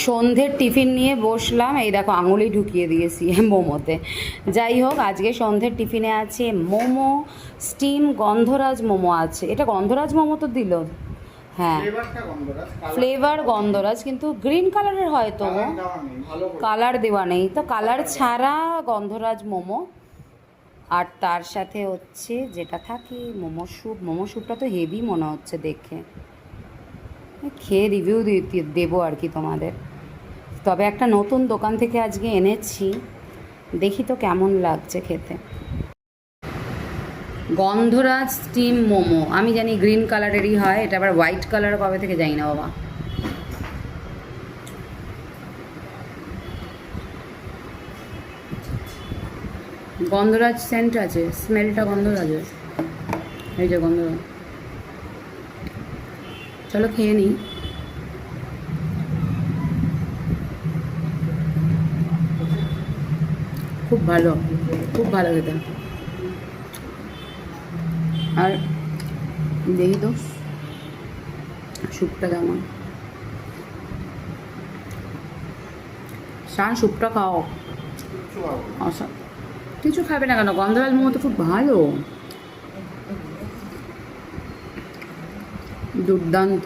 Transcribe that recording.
সন্ধ্যের টিফিন নিয়ে বসলাম, এই দেখো আঙুলি ঢুকিয়ে দিয়েছি মোমোতে। যাই হোক, আজকে সন্ধ্যের টিফিনে আছে মোমো, স্টিম গন্ধরাজ মোমো আছে। এটা গন্ধরাজ মোমো তো দিল, হ্যাঁ ফ্লেভার গন্ধরাজ, কিন্তু গ্রিন কালারের হয় তো, কালার দেওয়া নেই তো, কালার ছাড়া গন্ধরাজ মোমো। আর তার সাথে হচ্ছে যেটা থাকে মোমো স্যুপ। মোমো স্যুপটা তো হেভি মনে হচ্ছে দেখে, খেয়ে রিভিউ দেবো আর কি তোমাদের। তবে একটা নতুন দোকান থেকে আজকে এনেছি, দেখি তো কেমন লাগছে খেতে। গন্ধরাজ স্টিম মোমো, আমি জানি গ্রিন কালারেরই হয়, এটা আবার হোয়াইট কালার কবে থেকে জানি না বাবা। গন্ধরাজ সেন্ট আছে, স্মেলটা গন্ধরাজের, এই যে গন্ধরাজ। চলো খেয়ে নিই। খুব ভালো, খুব ভালো খেতে। আর দেখি তো স্যুপটা কেমন। শান স্যুপটা খাও। কিছু খাবে না কেন, গন্ধরাজ মোমো তো খুব ভালো, দুর্দান্ত।